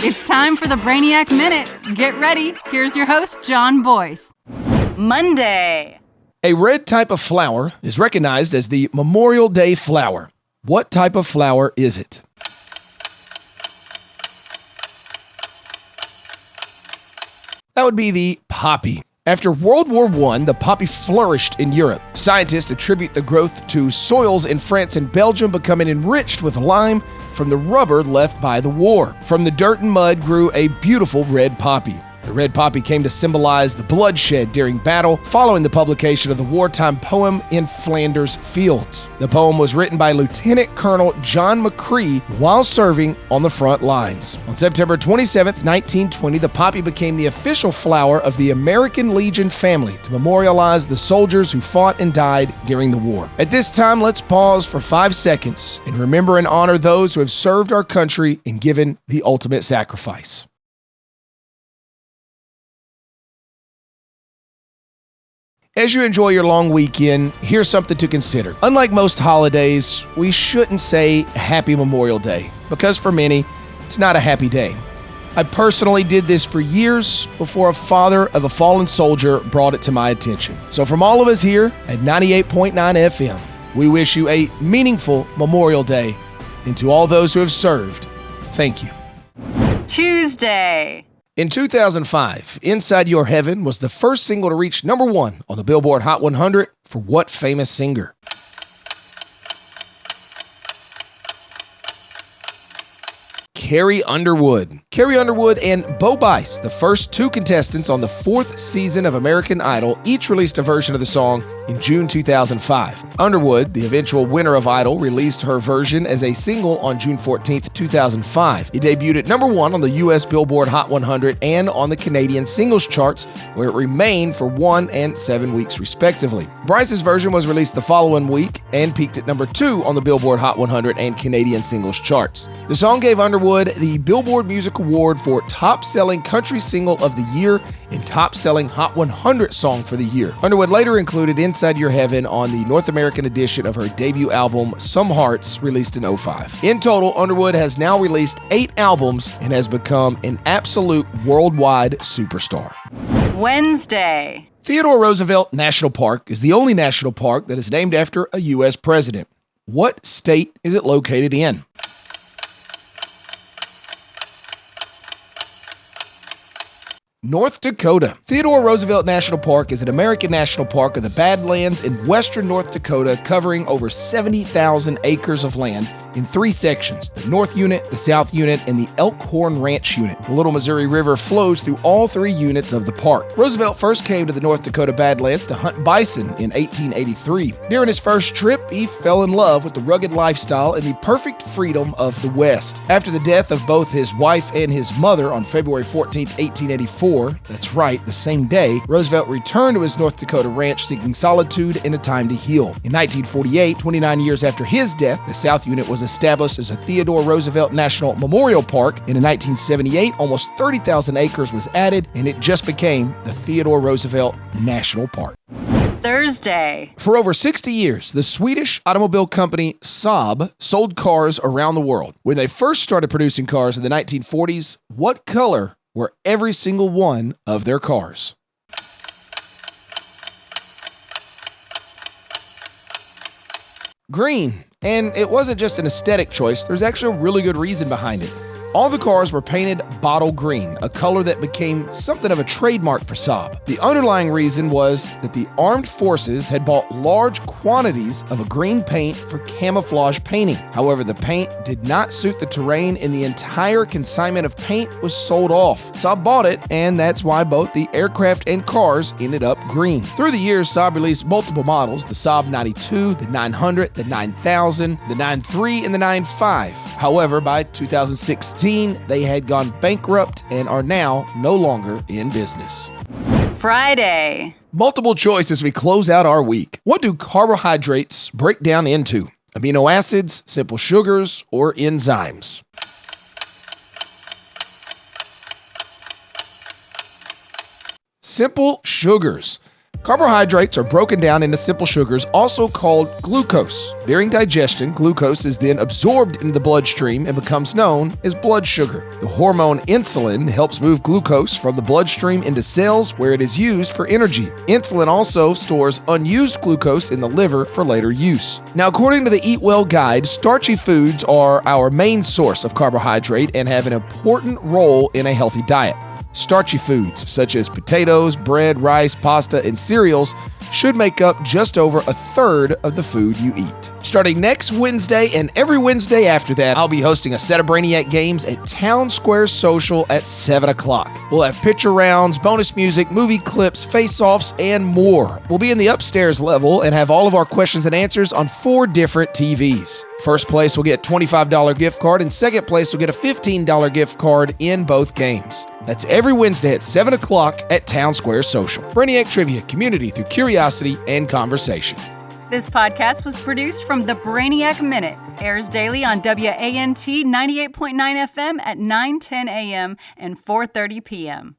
It's time for the Brainiac Minute. Get ready. Here's your host, John Boyce. Monday. A red type of flower is recognized as the Memorial Day flower. What type of flower is it? That would be the poppy. After World War I, the poppy flourished in Europe. Scientists attribute the growth to soils in France and Belgium becoming enriched with lime from the rubber left by the war. From the dirt and mud grew a beautiful red poppy. The red poppy came to symbolize the bloodshed during battle following the publication of the wartime poem In Flanders Fields. The poem was written by Lieutenant Colonel John McCree while serving on the front lines. On September 27, 1920, the poppy became the official flower of the American Legion family to memorialize the soldiers who fought and died during the war. At this time, let's pause for 5 seconds and remember and honor those who have served our country and given the ultimate sacrifice. As you enjoy your long weekend, here's something to consider. Unlike most holidays, we shouldn't say Happy Memorial Day, because for many, it's not a happy day. I personally did this for years before a father of a fallen soldier brought it to my attention. So from all of us here at 98.9 FM, we wish you a meaningful Memorial Day. And to all those who have served, thank you. Tuesday. In 2005, Inside Your Heaven was the first single to reach number 1 on the Billboard Hot 100 for what famous singer? Carrie Underwood. Carrie Underwood and Bo Bice, the first 2 contestants on the 4th season of American Idol, each released a version of the song in June 2005. Underwood, the eventual winner of Idol, released her version as a single on June 14, 2005. It debuted at number 1 on the U.S. Billboard Hot 100 and on the Canadian singles charts, where it remained for 1 and 7 weeks respectively. Bryce's version was released the following week and peaked at number 2 on the Billboard Hot 100 and Canadian singles charts. The song gave Underwood the Billboard Music Award for Top-Selling Country Single of the Year and Top-Selling Hot 100 Song for the Year. Underwood later included Inside Your Heaven on the North American edition of her debut album, Some Hearts, released in 2005. In total, Underwood has now released 8 albums and has become an absolute worldwide superstar. Wednesday. Theodore Roosevelt National Park is the only national park that is named after a U.S. president. What state is it located in? North Dakota. Theodore Roosevelt National Park is an American national park of the Badlands in western North Dakota, covering over 70,000 acres of land in 3 sections: the North Unit, the South Unit, and the Elkhorn Ranch Unit. The Little Missouri River flows through all 3 units of the park. Roosevelt first came to the North Dakota Badlands to hunt bison in 1883. During his first trip, he fell in love with the rugged lifestyle and the perfect freedom of the West. After the death of both his wife and his mother on February 14, 1884, that's right, the same day, Roosevelt returned to his North Dakota ranch seeking solitude and a time to heal. In 1948, 29 years after his death, the South Unit was established as a Theodore Roosevelt National Memorial Park, and in 1978, almost 30,000 acres was added, and it just became the Theodore Roosevelt National Park. Thursday. For over 60 years, the Swedish automobile company Saab sold cars around the world. When they first started producing cars in the 1940s, what color were every single one of their cars? Green. And it wasn't just an aesthetic choice, there's actually a really good reason behind it. All the cars were painted bottle green, a color that became something of a trademark for Saab. The underlying reason was that the armed forces had bought large quantities of a green paint for camouflage painting. However, the paint did not suit the terrain and the entire consignment of paint was sold off. Saab bought it, and that's why both the aircraft and cars ended up green. Through the years, Saab released multiple models: the Saab 92, the 900, the 9000, the 93, and the 95. However, by 2016, they had gone bankrupt and are now no longer in business. Friday. Multiple choice as we close out our week. What do carbohydrates break down into? Amino acids, simple sugars, or enzymes? Simple sugars. Carbohydrates are broken down into simple sugars, also called glucose. During digestion, glucose is then absorbed into the bloodstream and becomes known as blood sugar. The hormone insulin helps move glucose from the bloodstream into cells where it is used for energy. Insulin also stores unused glucose in the liver for later use. Now, according to the Eat Well Guide, starchy foods are our main source of carbohydrate and have an important role in a healthy diet. Starchy foods such as potatoes, bread, rice, pasta, and cereals should make up just over a third of the food you eat. Starting next Wednesday and every Wednesday after that, I'll be hosting a set of Brainiac games at Town Square Social at 7 o'clock. We'll have picture rounds, bonus music, movie clips, face-offs, and more. We'll be in the upstairs level and have all of our questions and answers on 4 different TVs. First place will get a $25 gift card, and second place will get a $15 gift card in both games. That's every Wednesday at 7 o'clock at Town Square Social. Brainiac Trivia, community through curiosity and conversation. This podcast was produced from the Brainiac Minute. Airs daily on WANT 98.9 FM at 9:10 a.m. and 4:30 p.m.